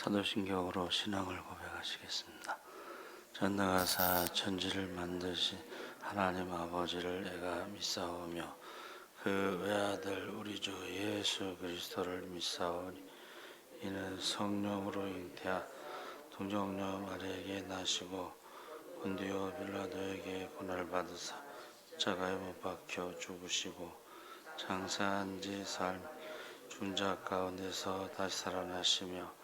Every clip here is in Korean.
사도신경으로 신앙을 고백하시겠습니다. 전능하사 천지를 만드신 하나님 아버지를 내가 믿사오며 그 외아들 우리 주 예수 그리스도를 믿사오니 이는 성령으로 잉태하 동정녀 마리아에게 나시고 본디오 빌라도에게 고난을 받으사 십자가에 못 박혀 죽으시고 장사한 지 삶 죽은 자 가운데서 다시 살아나시며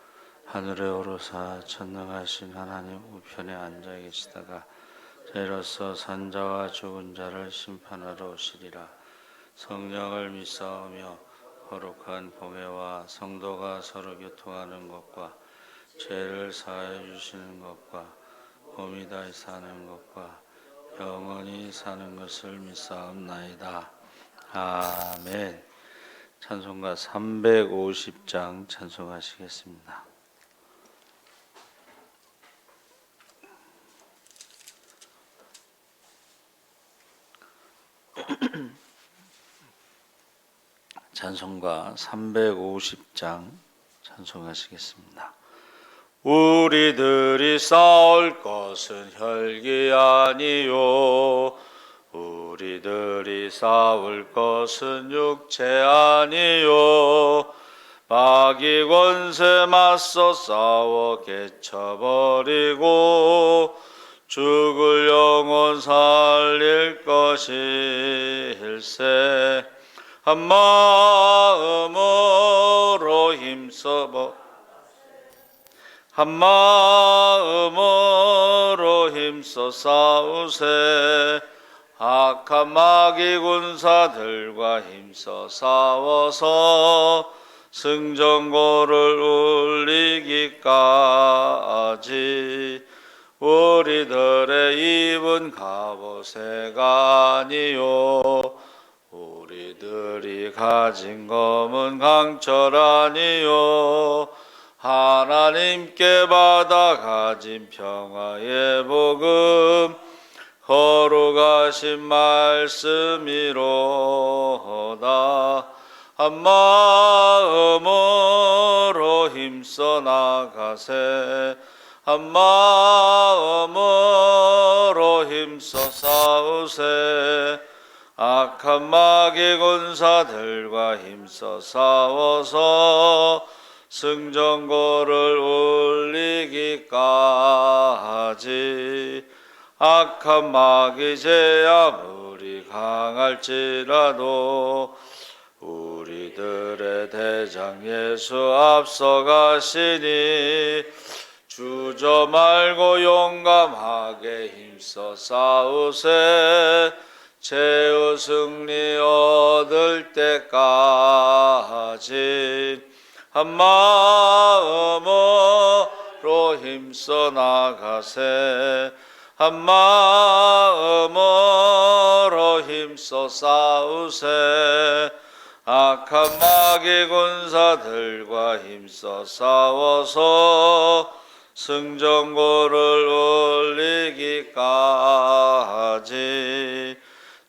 하늘에 오르사 전능하신 하나님 우편에 앉아 계시다가 저희로서 산자와 죽은 자를 심판하러 오시리라. 성령을 믿사오며 거룩한 공회와 성도가 서로 교통하는 것과 죄를 사하여 주시는 것과 몸이 다시 사는 것과 영원히 사는 것을 믿사옵나이다. 아멘. 찬송가 350장 찬송하시겠습니다. 찬송가 350장 찬송하시겠습니다. 우리들이 싸울 것은 혈기 아니요 우리들이 싸울 것은 육체 아니요 마귀 권세 맞서 싸워 개쳐버리고 죽을 영혼 살릴 것일세. 한 마음으로 힘써 싸우세. 악한 마귀 군사들과 힘써 싸워서 승전고를 울리기까지. 우리들의 입은 갑옷새가 아니요 우리들이 가진 검은 강철 아니요 하나님께 받아 가진 평화의 복음 거룩하신 말씀이로다. 한 마음으로 힘써 나가세. 한 마음으로 힘써 싸우세. 악한 마귀 군사들과 힘써 싸워서 승전고를 울리기까지. 악한 마귀 제 아무리 강할지라도 우리들의 대장 예수 앞서가시니 주저 말고 용감하게 힘써 싸우세. 최후 승리 얻을 때까지. 한 마음으로 힘써 나가세. 한 마음으로 힘써 싸우세. 악한 마귀 군사들과 힘써 싸워서 승전고를 울리기까지.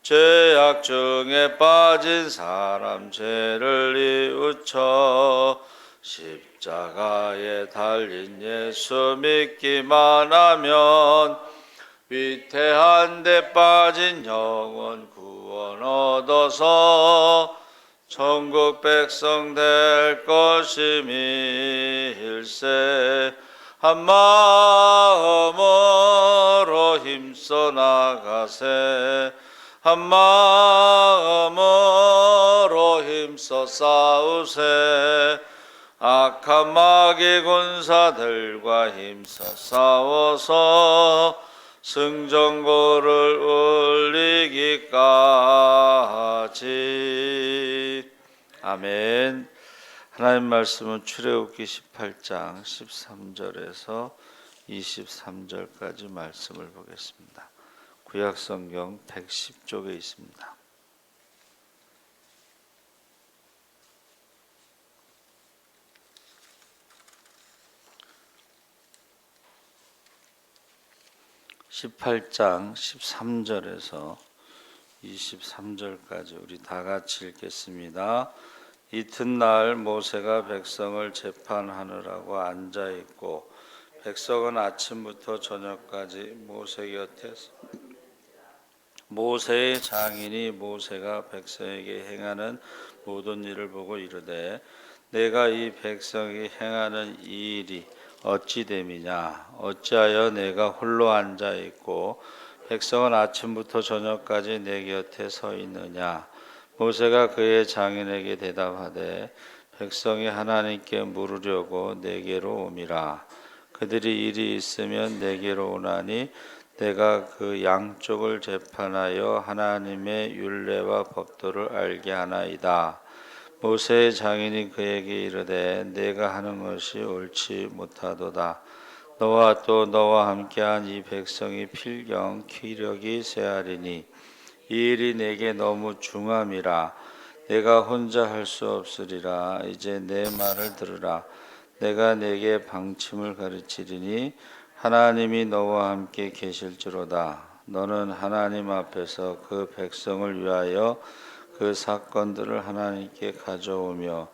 죄악 중에 빠진 사람 죄를 뉘우쳐 십자가에 달린 예수 믿기만 하면 위태한 데 빠진 영혼 구원 얻어서 천국 백성 될 것임일세. 한 마음으로 힘써 나가세. 한 마음으로 힘써 싸우세. 악한 마귀 군사들과 힘써 싸워서 승전고를 울리기까지. 아멘. 하나님 말씀은 출애굽기 18장 13절에서 23절까지 말씀을 보겠습니다. 구약성경 110쪽에 있습니다. (18장) 13절에서 23절까지 우리 다 같이 읽겠습니다. 이튿날 모세가 백성을 재판하느라고 앉아 있고 백성은 아침부터 저녁까지 모세 곁에서 모세의 장인이 모세가 백성에게 행하는 모든 일을 보고 이르되 내가 이 백성이 행하는 이 일이 어찌 됨이냐 어찌하여 내가 홀로 앉아 있고 백성은 아침부터 저녁까지 내 곁에 서 있느냐. 모세가 그의 장인에게 대답하되 백성이 하나님께 물으려고 내게로 오미라. 그들이 일이 있으면 내게로 오나니 내가 그 양쪽을 재판하여 하나님의 율례와 법도를 알게 하나이다. 모세의 장인이 그에게 이르되 내가 하는 것이 옳지 못하도다. 너와 또 너와 함께한 이 백성이 필경 기력이 쇠하리니 이 일이 내게 너무 중함이라. 내가 혼자 할 수 없으리라. 이제 내 말을 들으라. 내가 내게 방침을 가르치리니 하나님이 너와 함께 계실지로다. 너는 하나님 앞에서 그 백성을 위하여 그 사건들을 하나님께 가져오며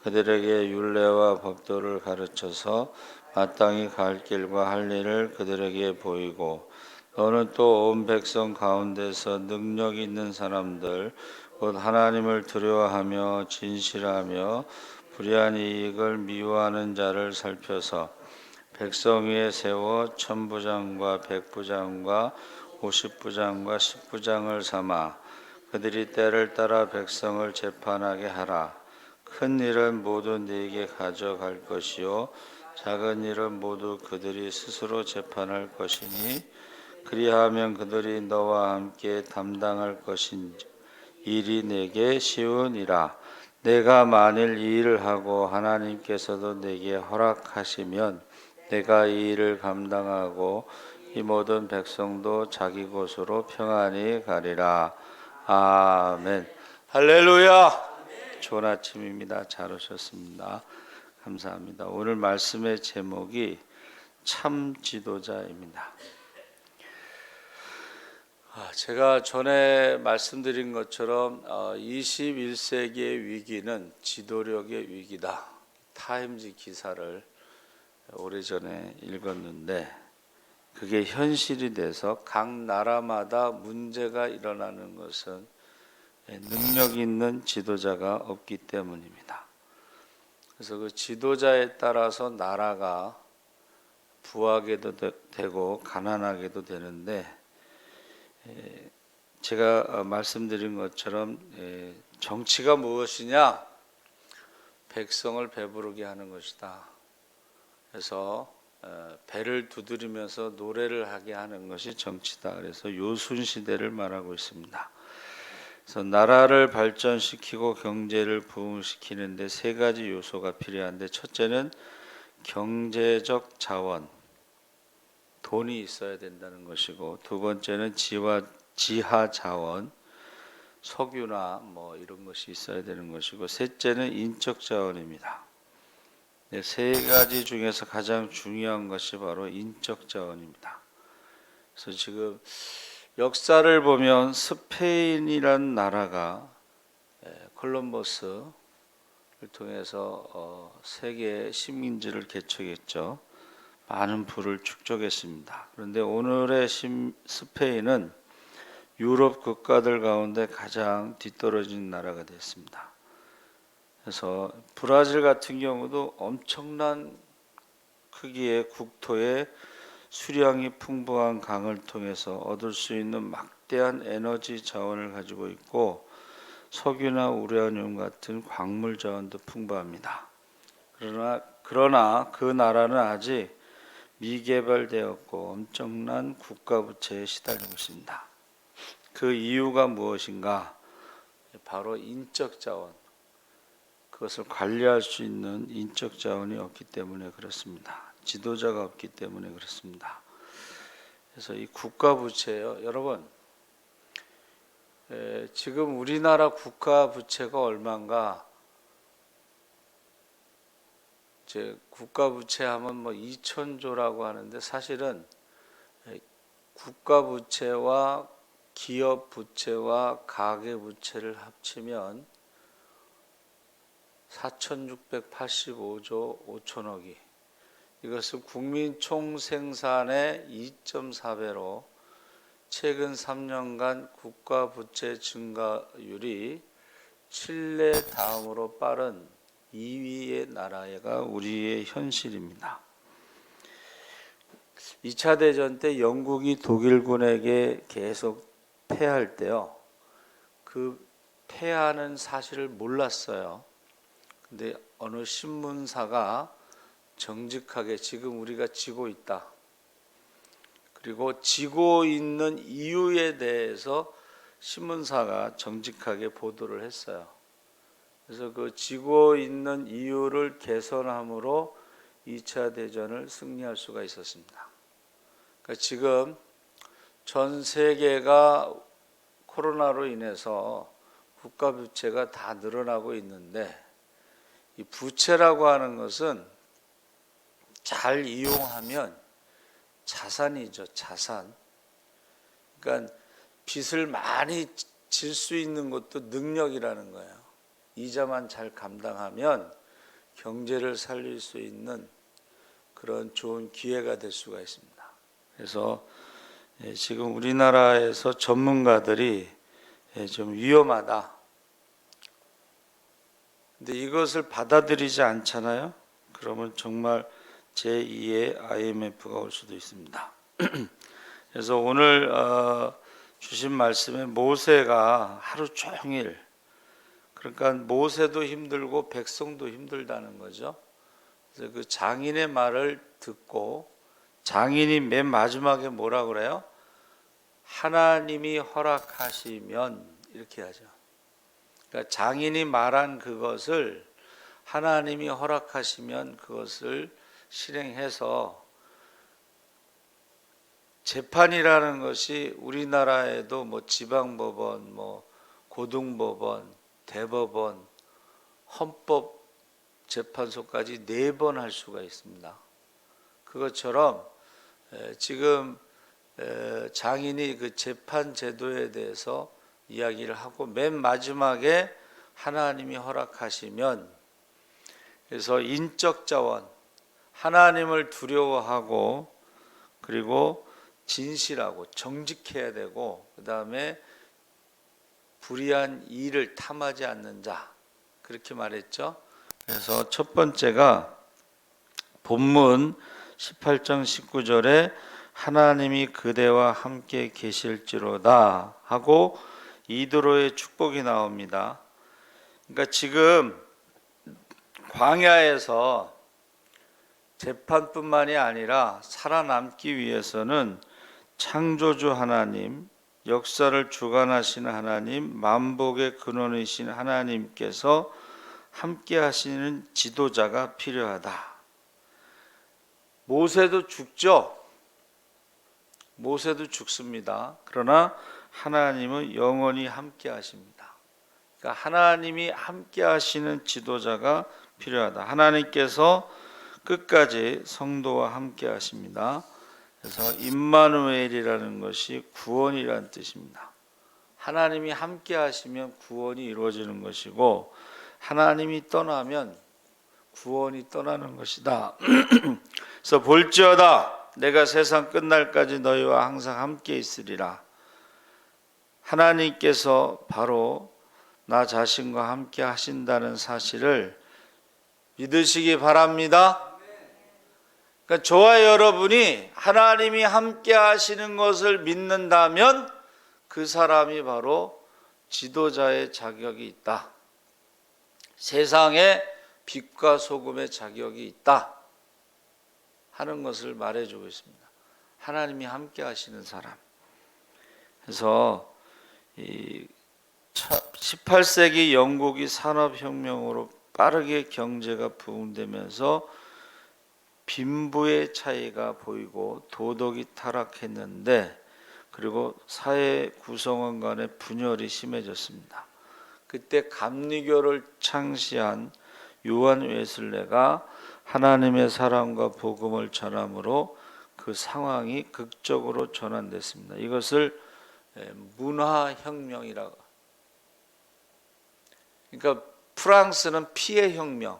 그들에게 율례와 법도를 가르쳐서 마땅히 갈 길과 할 일을 그들에게 보이고 너는 또 온 백성 가운데서 능력 있는 사람들 곧 하나님을 두려워하며 진실하며 불의한 이익을 미워하는 자를 살펴서 백성 위에 세워 천부장과 백부장과 50부장과 10부장을 삼아 그들이 때를 따라 백성을 재판하게 하라. 큰 일은 모두 네게 가져갈 것이요 작은 일은 모두 그들이 스스로 재판할 것이니 그리하면 그들이 너와 함께 담당할 것인지 일이 내게 쉬우니라. 내가 만일 이 일을 하고 하나님께서도 내게 허락하시면 내가 이 일을 감당하고 이 모든 백성도 자기 곳으로 평안히 가리라. 아멘. 할렐루야. 좋은 아침입니다. 잘 오셨습니다. 감사합니다. 오늘 말씀의 제목이 참 지도자입니다. 제가 전에 말씀드린 것처럼 21세기의 위기는 지도력의 위기다. 타임즈 기사를 오래전에 읽었는데 그게 현실이 돼서 각 나라마다 문제가 일어나는 것은 능력 있는 지도자가 없기 때문입니다. 그래서 그 지도자에 따라서 나라가 부하게도 되고 가난하게도 되는데 제가 말씀드린 것처럼 정치가 무엇이냐? 백성을 배부르게 하는 것이다. 그래서 배를 두드리면서 노래를 하게 하는 것이 정치다. 그래서 요순 시대를 말하고 있습니다. 그래서 나라를 발전시키고 경제를 부흥시키는데 세 가지 요소가 필요한데 첫째는 경제적 자원, 돈이 있어야 된다는 것이고 두 번째는 지하 자원, 석유나 뭐 이런 것이 있어야 되는 것이고 셋째는 인적 자원입니다. 네, 세 가지 중에서 가장 중요한 것이 바로 인적 자원입니다. 그래서 지금 역사를 보면 스페인이란 나라가 콜럼버스를 통해서 세계 식민지를 개척했죠. 많은 부를 축적했습니다. 그런데 오늘의 스페인은 유럽 국가들 가운데 가장 뒤떨어진 나라가 됐습니다. 그래서 브라질 같은 경우도 엄청난 크기의 국토에 수량이 풍부한 강을 통해서 얻을 수 있는 막대한 에너지 자원을 가지고 있고 석유나 우라늄 같은 광물 자원도 풍부합니다. 그러나 그 나라는 아직 미개발되었고 엄청난 국가 부채에 시달리고 있습니다. 그 이유가 무엇인가? 바로 인적 자원, 그것을 관리할 수 있는 인적 자원이 없기 때문에 그렇습니다. 지도자가 없기 때문에 그렇습니다. 그래서 이 국가 부채요, 여러분, 지금 우리나라 국가 부채가 얼마인가? 국가 부채하면 뭐 2,000조라고 하는데 사실은 국가 부채와 기업 부채와 가계 부채를 합치면 4,685조 5천억이, 이것은 국민 총생산의 2.4배로 최근 3년간 국가 부채 증가율이 칠레 다음으로 빠른 2위의 나라가 우리의 현실입니다. 2차 대전 때 영국이 독일군에게 계속 패할 때요, 그 패하는 사실을 몰랐어요. 근데 어느 신문사가 정직하게 지금 우리가 지고 있다, 그리고 지고 있는 이유에 대해서 신문사가 정직하게 보도를 했어요. 그래서 그 지고 있는 이유를 개선함으로 2차 대전을 승리할 수가 있었습니다. 그러니까 지금 전 세계가 코로나로 인해서 국가 부채가 다 늘어나고 있는데, 이 부채라고 하는 것은 잘 이용하면 자산이죠, 자산. 그러니까 빚을 많이 질 수 있는 것도 능력이라는 거예요. 이자만 잘 감당하면 경제를 살릴 수 있는 그런 좋은 기회가 될 수가 있습니다. 그래서 지금 우리나라에서 전문가들이 좀 위험하다, 근데 이것을 받아들이지 않잖아요. 그러면 정말 제2의 IMF가 올 수도 있습니다. 그래서 오늘 주신 말씀에 모세가 하루 종일, 그러니까 모세도 힘들고 백성도 힘들다는 거죠. 그래서 그 장인의 말을 듣고, 장인이 맨 마지막에 뭐라 그래요? 하나님이 허락하시면, 이렇게 하죠. 그러니까 장인이 말한 그것을 하나님이 허락하시면 그것을 실행해서, 재판이라는 것이 우리나라에도 뭐 지방법원, 뭐 고등법원, 대법원, 헌법재판소까지 4번 할 수가 있습니다. 그것처럼 지금 장인이 그 재판 제도에 대해서 이야기를 하고, 맨 마지막에 하나님이 허락하시면, 그래서 인적 자원, 하나님을 두려워하고, 그리고 진실하고 정직해야 되고, 그 다음에 불의한 이를 탐하지 않는 자, 그렇게 말했죠. 그래서 첫 번째가 본문 18장 19절에 하나님이 그대와 함께 계실지로다 하고 이도로의 축복이 나옵니다. 그러니까 지금 광야에서 재판뿐만이 아니라 살아남기 위해서는 창조주 하나님, 역사를 주관하시는 하나님, 만복의 근원이신 하나님께서 함께 하시는 지도자가 필요하다. 모세도 죽죠. 모세도 죽습니다. 그러나 하나님은 영원히 함께 하십니다. 그러니까 하나님이 함께 하시는 지도자가 필요하다. 하나님께서 끝까지 성도와 함께 하십니다. 그래서 임마누엘이라는 것이 구원이라는 뜻입니다. 하나님이 함께 하시면 구원이 이루어지는 것이고, 하나님이 떠나면 구원이 떠나는 것이다. 그래서 볼지어다 내가 세상 끝날까지 너희와 항상 함께 있으리라. 하나님께서 바로 나 자신과 함께 하신다는 사실을 믿으시기 바랍니다. 그러니까 저와 여러분이 하나님이 함께 하시는 것을 믿는다면 그 사람이 바로 지도자의 자격이 있다. 세상에 빛과 소금의 자격이 있다 하는 것을 말해주고 있습니다. 하나님이 함께 하시는 사람. 그래서 18세기 영국이 산업혁명으로 빠르게 경제가 부흥되면서 빈부의 차이가 보이고 도덕이 타락했는데, 그리고 사회 구성원 간의 분열이 심해졌습니다. 그때 감리교를 창시한 요한 웨슬레가 하나님의 사랑과 복음을 전함으로 그 상황이 극적으로 전환됐습니다. 이것을 문화혁명이라고, 그러니까 프랑스는 피의 혁명,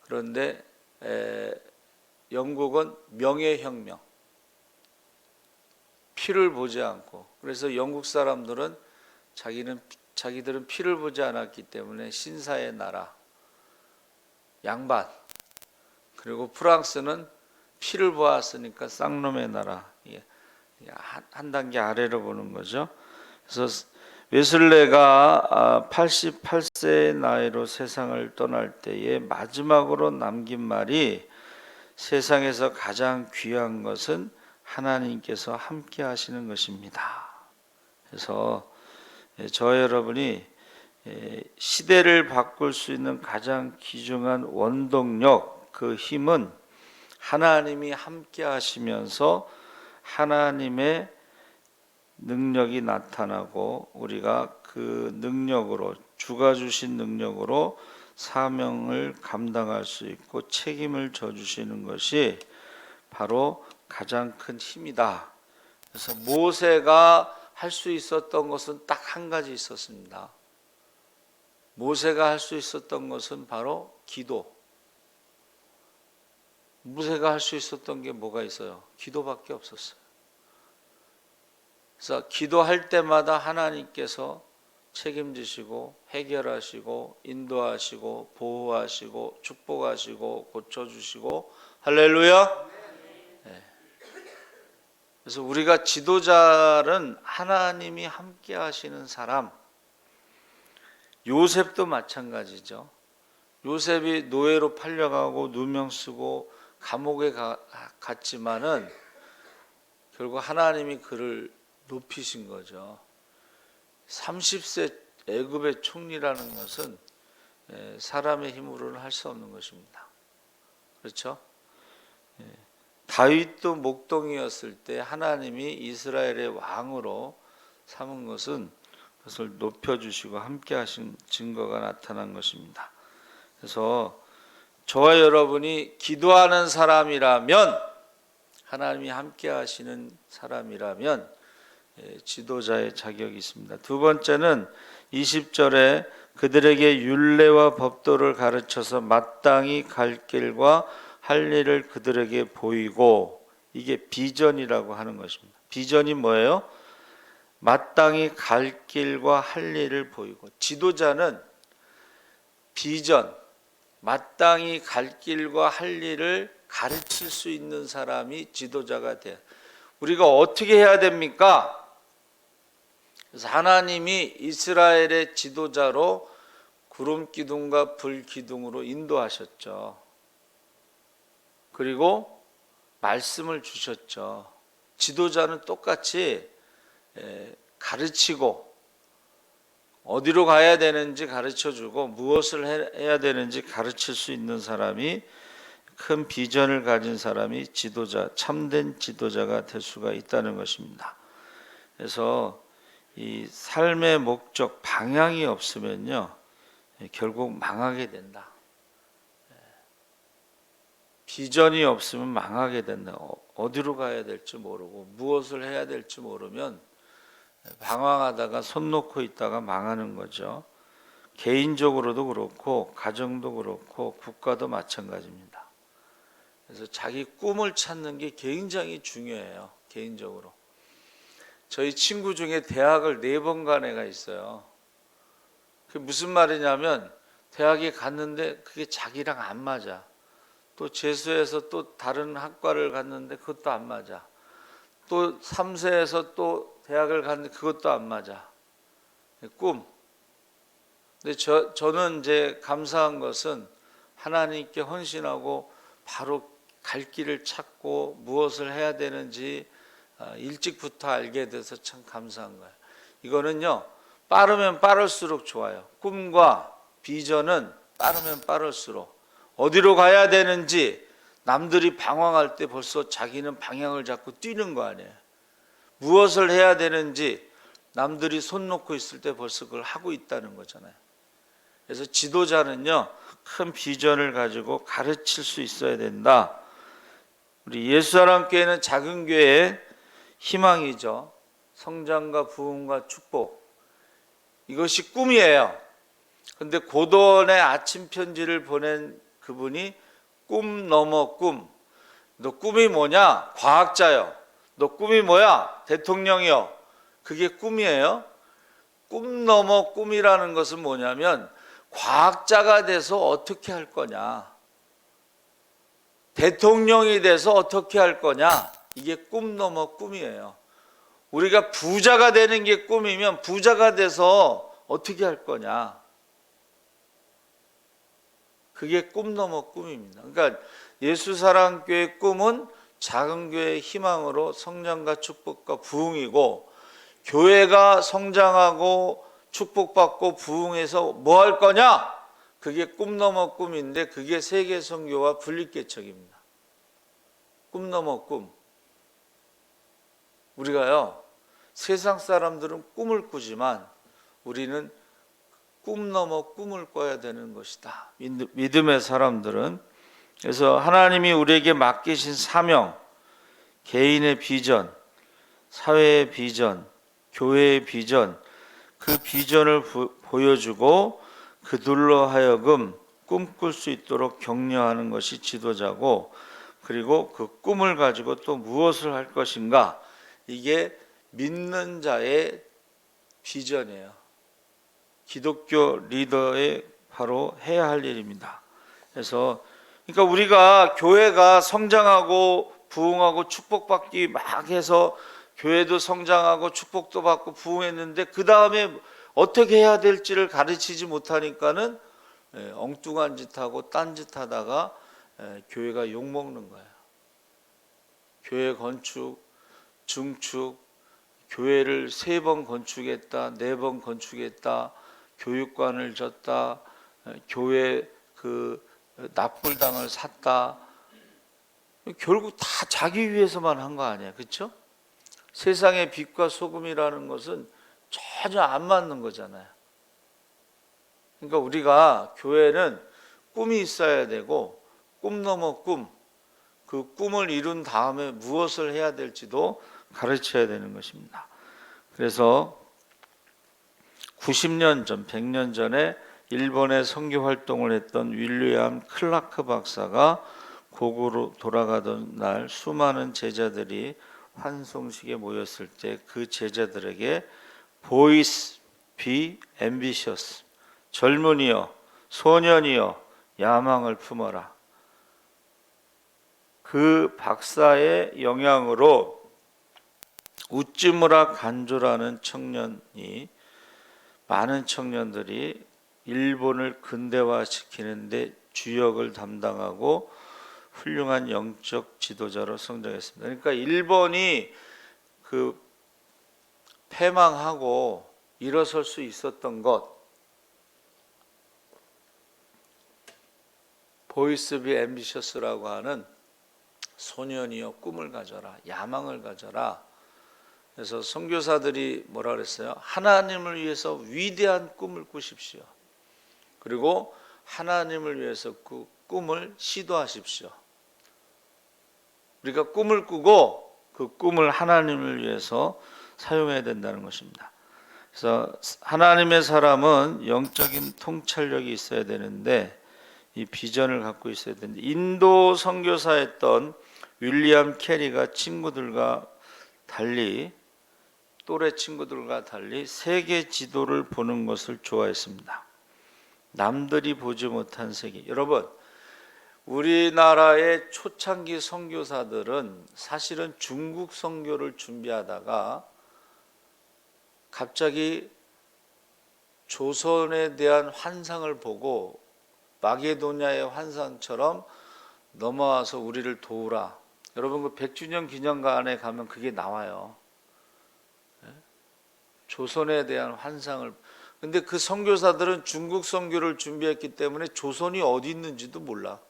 그런데 영국은 명예혁명, 피를 보지 않고. 그래서 영국 사람들은 자기들은 피를 보지 않았기 때문에 신사의 나라, 양반. 그리고 프랑스는 피를 보았으니까 쌍놈의 나라. 한 단계 아래로 보는 거죠. 그래서 웨슬레가 88세의 나이로 세상을 떠날 때에 마지막으로 남긴 말이 세상에서 가장 귀한 것은 하나님께서 함께 하시는 것입니다. 그래서 저 여러분이 시대를 바꿀 수 있는 가장 귀중한 원동력, 그 힘은 하나님이 함께 하시면서 하나님의 능력이 나타나고 우리가 그 능력으로, 주가 주신 능력으로 사명을 감당할 수 있고 책임을 져주시는 것이 바로 가장 큰 힘이다. 그래서 모세가 할 수 있었던 것은 딱 한 가지 있었습니다. 모세가 할 수 있었던 것은 바로 기도. 모세가 할 수 있었던 게 뭐가 있어요? 기도밖에 없었어요. 그래서 기도할 때마다 하나님께서 책임지시고 해결하시고 인도하시고 보호하시고 축복하시고 고쳐주시고 할렐루야. 네. 그래서 우리가 지도자는 하나님이 함께 하시는 사람. 요셉도 마찬가지죠. 요셉이 노예로 팔려가고 누명 쓰고 감옥에 갔지만은 결국 하나님이 그를 높이신 거죠. 30세 애굽의 총리라는 것은 사람의 힘으로는 할 수 없는 것입니다. 그렇죠? 다윗도 목동이었을 때 하나님이 이스라엘의 왕으로 삼은 것은 그것을 높여주시고 함께 하신 증거가 나타난 것입니다. 그래서 저와 여러분이 기도하는 사람이라면, 하나님이 함께 하시는 사람이라면 지도자의 자격이 있습니다. 두 번째는 20절에 그들에게 율례와 법도를 가르쳐서 마땅히 갈 길과 할 일을 그들에게 보이고, 이게 비전이라고 하는 것입니다. 비전이 뭐예요? 마땅히 갈 길과 할 일을 보이고. 지도자는 비전, 마땅히 갈 길과 할 일을 가르칠 수 있는 사람이 지도자가 돼요. 우리가 어떻게 해야 됩니까? 그래서 하나님이 이스라엘의 지도자로 구름 기둥과 불 기둥으로 인도하셨죠. 그리고 말씀을 주셨죠. 지도자는 똑같이 가르치고 어디로 가야 되는지 가르쳐주고 무엇을 해야 되는지 가르칠 수 있는 사람이, 큰 비전을 가진 사람이 지도자, 참된 지도자가 될 수가 있다는 것입니다. 그래서 이 삶의 목적, 방향이 없으면요 결국 망하게 된다. 비전이 없으면 망하게 된다. 어디로 가야 될지 모르고 무엇을 해야 될지 모르면 방황하다가 손 놓고 있다가 망하는 거죠. 개인적으로도 그렇고 가정도 그렇고 국가도 마찬가지입니다. 그래서 자기 꿈을 찾는 게 굉장히 중요해요. 개인적으로. 저희 친구 중에 대학을 4번 간 애가 있어요. 그게 무슨 말이냐면 대학에 갔는데 그게 자기랑 안 맞아. 또 재수해서 또 다른 학과를 갔는데 그것도 안 맞아. 또 3세에서 또 대학을 갔는데 그것도 안 맞아. 꿈. 근데 저는 이제 감사한 것은 하나님께 헌신하고 바로 갈 길을 찾고 무엇을 해야 되는지 일찍부터 알게 돼서 참 감사한 거예요. 이거는요 빠르면 빠를수록 좋아요. 꿈과 비전은 빠르면 빠를수록 어디로 가야 되는지, 남들이 방황할 때 벌써 자기는 방향을 잡고 뛰는 거 아니에요. 무엇을 해야 되는지 남들이 손 놓고 있을 때 벌써 그걸 하고 있다는 거잖아요. 그래서 지도자는요 큰 비전을 가지고 가르칠 수 있어야 된다. 우리 예수사랑교회는 작은 교회의 희망이죠. 성장과 부흥과 축복, 이것이 꿈이에요. 근데 고던의 아침 편지를 보낸 그분이 꿈 넘어 꿈. 너 꿈이 뭐냐? 과학자요. 너 꿈이 뭐야? 대통령이요. 그게 꿈이에요? 꿈 넘어 꿈이라는 것은 뭐냐면 과학자가 돼서 어떻게 할 거냐? 대통령이 돼서 어떻게 할 거냐? 이게 꿈 넘어 꿈이에요. 우리가 부자가 되는 게 꿈이면 부자가 돼서 어떻게 할 거냐? 그게 꿈 넘어 꿈입니다. 그러니까 예수사랑교회 꿈은 작은 교회의 희망으로 성장과 축복과 부흥이고, 교회가 성장하고 축복받고 부흥해서 뭐 할 거냐? 그게 꿈 넘어 꿈인데, 그게 세계 선교와 분립개척입니다. 꿈 넘어 꿈. 우리가요, 세상 사람들은 꿈을 꾸지만 우리는 꿈 넘어 꿈을 꿔야 되는 것이다. 믿음의 사람들은. 그래서 하나님이 우리에게 맡기신 사명, 개인의 비전, 사회의 비전, 교회의 비전, 그 비전을 보여주고 그들로 하여금 꿈꿀 수 있도록 격려하는 것이 지도자고, 그리고 그 꿈을 가지고 또 무엇을 할 것인가, 이게 믿는 자의 비전이에요. 기독교 리더의 바로 해야 할 일입니다. 그래서 그러니까 우리가 교회가 성장하고 부흥하고 축복받기 막 해서 교회도 성장하고 축복도 받고 부흥했는데 그 다음에 어떻게 해야 될지를 가르치지 못하니까는 엉뚱한 짓하고 딴짓 하다가 교회가 욕먹는 거예요. 교회 건축, 증축, 교회를 3번 건축했다, 4번 건축했다, 교육관을 졌다, 교회 그 납불당을 샀다. 결국 다 자기 위해서만 한 거 아니야, 그렇죠? 세상의 빛과 소금이라는 것은 전혀 안 맞는 거잖아요. 그러니까 우리가 교회는 꿈이 있어야 되고, 꿈 넘어 꿈, 그 꿈을 이룬 다음에 무엇을 해야 될지도 가르쳐야 되는 것입니다. 그래서 90년 전, 100년 전에 일본에 선교 활동을 했던 윌리엄 클라크 박사가 고국으로 돌아가던 날 수많은 제자들이 환송식에 모였을 때 그 제자들에게 Boys be ambitious, 젊은이여, 소년이여, 야망을 품어라. 그 박사의 영향으로 우찌무라 간조라는 청년이, 많은 청년들이 일본을 근대화시키는데 주역을 담당하고 훌륭한 영적 지도자로 성장했습니다. 그러니까 일본이 그 패망하고 일어설 수 있었던 것, 보이스 비 앰비셔스라고 하는 소년이여 꿈을 가져라, 야망을 가져라. 그래서 선교사들이 뭐라 그랬어요? 하나님을 위해서 위대한 꿈을 꾸십시오. 그리고 하나님을 위해서 그 꿈을 시도하십시오. 우리가 꿈을 꾸고 그 꿈을 하나님을 위해서 사용해야 된다는 것입니다. 그래서 하나님의 사람은 영적인 통찰력이 있어야 되는데, 이 비전을 갖고 있어야 되는데, 인도 선교사였던 윌리엄 캐리가 친구들과 달리, 또래 친구들과 달리 세계 지도를 보는 것을 좋아했습니다. 남들이 보지 못한 세계. 여러분, 우리나라의 초창기 선교사들은 사실은 중국 선교를 준비하다가 갑자기 조선에 대한 환상을 보고 마게도냐의 환상처럼 넘어와서 우리를 도우라. 여러분, 그 100주년 기념관에 가면 그게 나와요. 조선에 대한 환상을. 근데 그 선교사들은 중국 선교를 준비했기 때문에 조선이 어디 있는지도 몰라.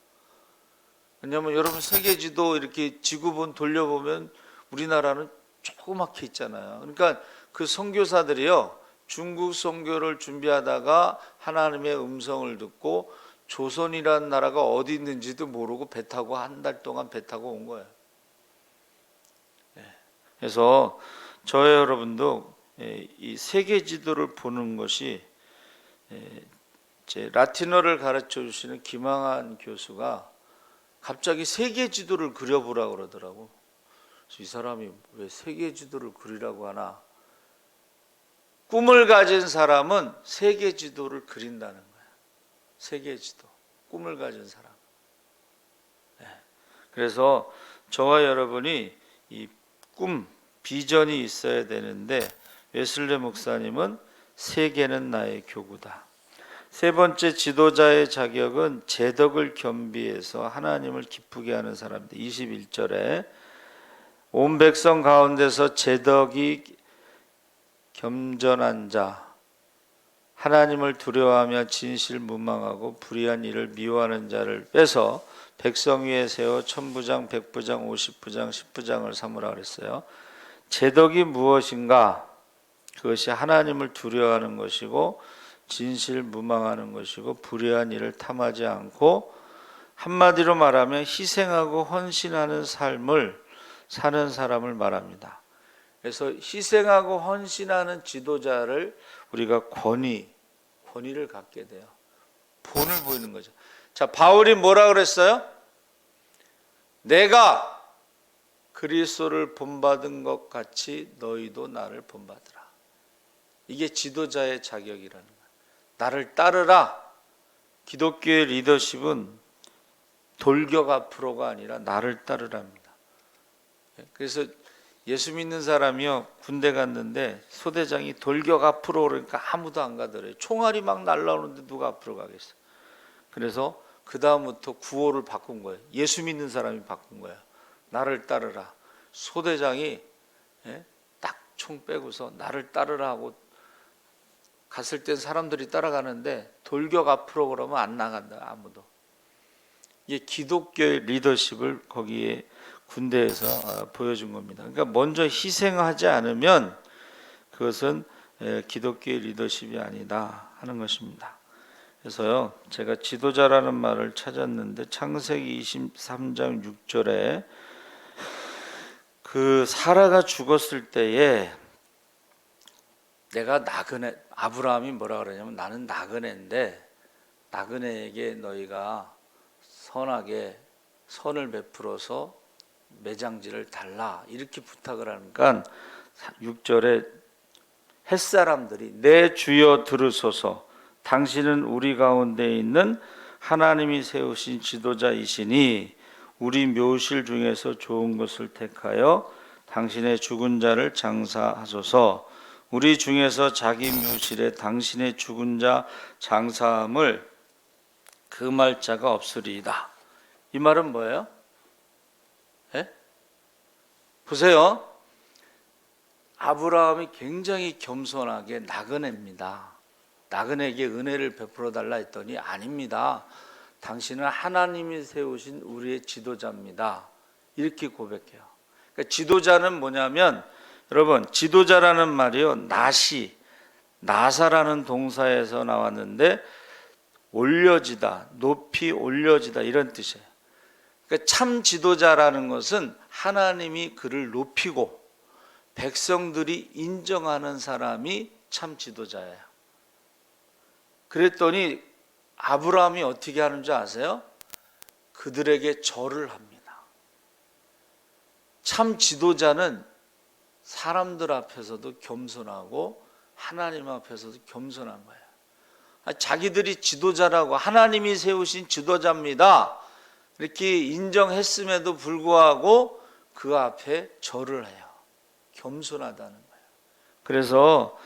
왜냐하면 여러분, 세계지도 이렇게 지구본 돌려보면 우리나라는 조그맣게 있잖아요. 그러니까 그 선교사들이요, 중국 선교를 준비하다가 하나님의 음성을 듣고 조선이라는 나라가 어디 있는지도 모르고 배 타고 한 달 동안 배 타고 온 거예요. 그래서 저희 여러분도 이 세계 지도를 보는 것이 이제 라틴어를 가르쳐 주시는 김항한 교수가 갑자기 세계 지도를 그려보라고 그러더라고. 그래서 이 사람이 왜 세계 지도를 그리라고 하나? 꿈을 가진 사람은 세계 지도를 그린다는 거야. 세계 지도. 꿈을 가진 사람. 네. 그래서 저와 여러분이 이 꿈, 비전이 있어야 되는데 웨슬리 목사님은 세계는 나의 교구다. 세 번째 지도자의 자격은 제덕을 겸비해서 하나님을 기쁘게 하는 사람입니다. 21절에 온 백성 가운데서 제덕이 겸전한 자, 하나님을 두려워하며 진실무망하고 불의한 일을 미워하는 자를 빼서 백성 위에 세워 천부장, 백부장, 50부장, 10부장을 삼으라 그랬어요. 제덕이 무엇인가? 그것이 하나님을 두려워하는 것이고 진실무망하는 것이고 불의한 일을 탐하지 않고 한마디로 말하면 희생하고 헌신하는 삶을 사는 사람을 말합니다. 그래서 희생하고 헌신하는 지도자를 우리가 권위를 갖게 돼요. 본을 보이는 거죠. 자, 바울이 뭐라 그랬어요? 내가 그리스도를 본받은 것 같이 너희도 나를 본받으라. 이게 지도자의 자격이라는 거예요. 나를 따르라. 기독교의 리더십은 돌격 앞으로가 아니라 나를 따르랍니다. 그래서 예수 믿는 사람이요, 군대 갔는데 소대장이 돌격 앞으로 그러니까 아무도 안 가더래요. 총알이 막 날라오는데 누가 앞으로 가겠어. 그래서 그 다음부터 구호를 바꾼 거예요. 예수 믿는 사람이 바꾼 거예요. 나를 따르라. 소대장이 딱 총 빼고서 나를 따르라 하고 갔을 땐 사람들이 따라가는데 돌격 앞으로 그러면 안 나간다, 아무도. 이게 기독교의 리더십을 거기에 군대에서 보여준 겁니다. 그러니까 먼저 희생하지 않으면 그것은 기독교의 리더십이 아니다 하는 것입니다. 그래서요, 제가 지도자라는 말을 찾았는데 창세기 23장 6절에 그 사라가 죽었을 때에 내가 나그네, 아브라함이 뭐라 그러냐면 나는 나그네인데 나그네에게 너희가 선하게 선을 베풀어서 매장지를 달라 이렇게 부탁을 하니까 6절에 햇사람들이 내 주여 들으소서 당신은 우리 가운데 있는 하나님이 세우신 지도자이시니 우리 묘실 중에서 좋은 것을 택하여 당신의 죽은 자를 장사하소서. 우리 중에서 자기 묘실에 당신의 죽은 자 장사함을 금할 자가 없으리이다. 이 말은 뭐예요? 보세요. 아브라함이 굉장히 겸손하게 나그네입니다. 나그네에게 은혜를 베풀어 달라 했더니 아닙니다. 당신은 하나님이 세우신 우리의 지도자입니다. 이렇게 고백해요. 그러니까 지도자는 뭐냐면 여러분, 지도자라는 말이요, 나사라는 동사에서 나왔는데 올려지다, 높이 올려지다 이런 뜻이에요. 그러니까 참 지도자라는 것은 하나님이 그를 높이고 백성들이 인정하는 사람이 참 지도자예요. 그랬더니 아브라함이 어떻게 하는 줄 아세요? 그들에게 절을 합니다. 참 지도자는 사람들 앞에서도 겸손하고 하나님 앞에서도 겸손한 거예요. 자기들이 지도자라고 하나님이 세우신 지도자입니다. 이렇게 인정했음에도 불구하고 그 앞에 절을 해요. 겸손하다는 거예요. 그래서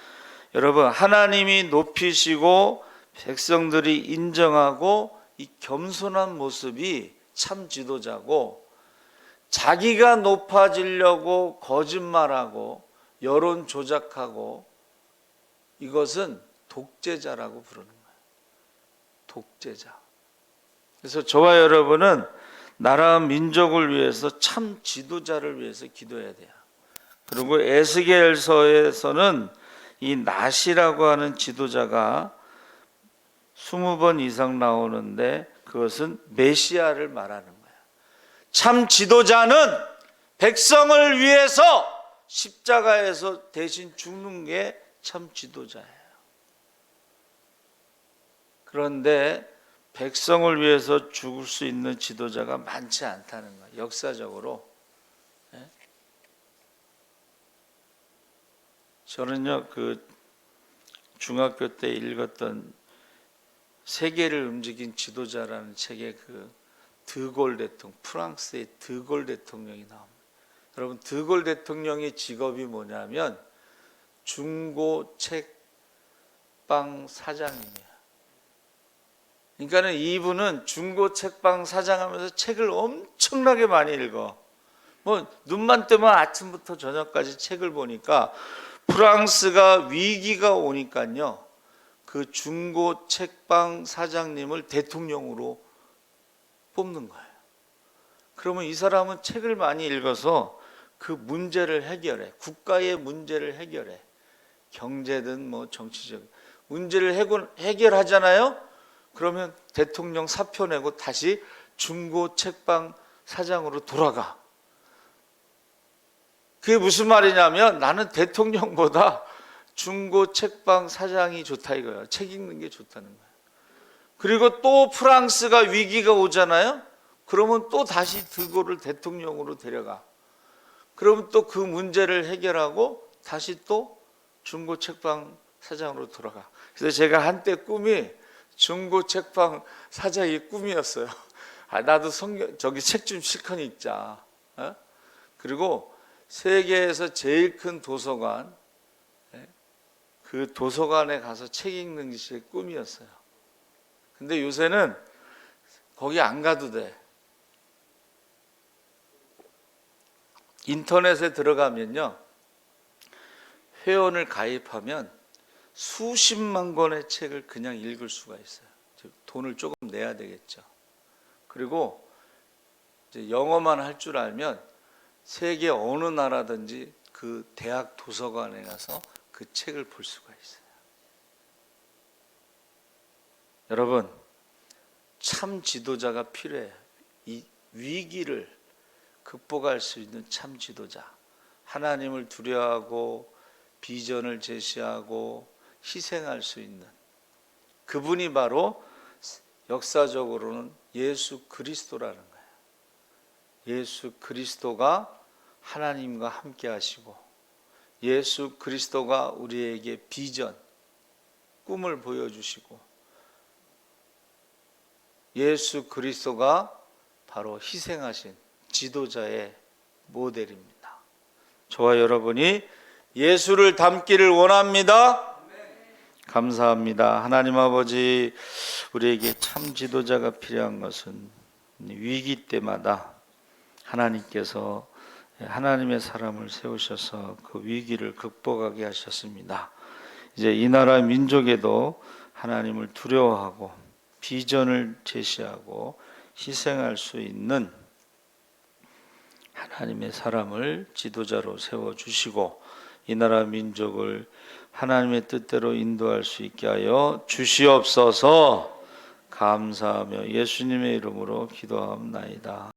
여러분, 하나님이 높이시고 백성들이 인정하고 이 겸손한 모습이 참 지도자고, 자기가 높아지려고 거짓말하고 여론 조작하고 이것은 독재자라고 부르는 거예요. 독재자. 그래서 저와 여러분은 나라 민족을 위해서 참 지도자를 위해서 기도해야 돼요. 그리고 에스겔서에서는 이 낫이라고 하는 지도자가 20번 이상 나오는데 그것은 메시아를 말하는 거예요. 참 지도자는 백성을 위해서 십자가에서 대신 죽는 게 참 지도자예요. 그런데 백성을 위해서 죽을 수 있는 지도자가 많지 않다는 거예요. 역사적으로. 저는요, 그 중학교 때 읽었던 세계를 움직인 지도자라는 책에 그 드골 대통령, 프랑스의 드골 대통령이 나옵니다. 여러분, 드골 대통령의 직업이 뭐냐면 중고 책방 사장이에요. 그러니까는 이분은 중고 책방 사장하면서 책을 엄청나게 많이 읽어. 뭐 눈만 뜨면 아침부터 저녁까지 책을 보니까 프랑스가 위기가 오니까요, 그 중고 책방 사장님을 대통령으로 뽑는 거예요. 그러면 이 사람은 책을 많이 읽어서 그 문제를 해결해. 국가의 문제를 해결해. 경제든 뭐 정치적 문제를 해결하잖아요. 그러면 대통령 사표 내고 다시 중고 책방 사장으로 돌아가. 그게 무슨 말이냐면 나는 대통령보다 중고 책방 사장이 좋다 이거예요. 책 읽는 게 좋다는 거예요. 그리고 또 프랑스가 위기가 오잖아요. 그러면 또 다시 드골을 대통령으로 데려가. 그러면 또 그 문제를 해결하고 다시 또 중고 책방 사장으로 돌아가. 그래서 제가 한때 꿈이 중고 책방 사장이 꿈이었어요. 나도 저기 책 좀 실컷 읽자. 그리고 세계에서 제일 큰 도서관, 그 도서관에 가서 책 읽는 게 제 꿈이었어요. 근데 요새는 거기 안 가도 돼. 인터넷에 들어가면요, 회원을 가입하면 수십만 권의 책을 그냥 읽을 수가 있어요. 돈을 조금 내야 되겠죠. 그리고 이제 영어만 할 줄 알면 세계 어느 나라든지 그 대학 도서관에 가서 그 책을 볼 수가 있어요. 여러분, 참 지도자가 필요해요. 이 위기를 극복할 수 있는 참 지도자. 하나님을 두려워하고 비전을 제시하고 희생할 수 있는 그분이 바로 역사적으로는 예수 그리스도라는 거예요. 예수 그리스도가 하나님과 함께 하시고 예수 그리스도가 우리에게 비전, 꿈을 보여주시고 예수 그리스도가 바로 희생하신 지도자의 모델입니다. 저와 여러분이 예수를 닮기를 원합니다. 감사합니다. 하나님 아버지, 우리에게 참 지도자가 필요한 것은 위기 때마다 하나님께서 하나님의 사람을 세우셔서 그 위기를 극복하게 하셨습니다. 이제 이 나라 민족에도 하나님을 두려워하고 비전을 제시하고 희생할 수 있는 하나님의 사람을 지도자로 세워주시고 이 나라 민족을 하나님의 뜻대로 인도할 수 있게 하여 주시옵소서. 감사하며 예수님의 이름으로 기도하옵나이다.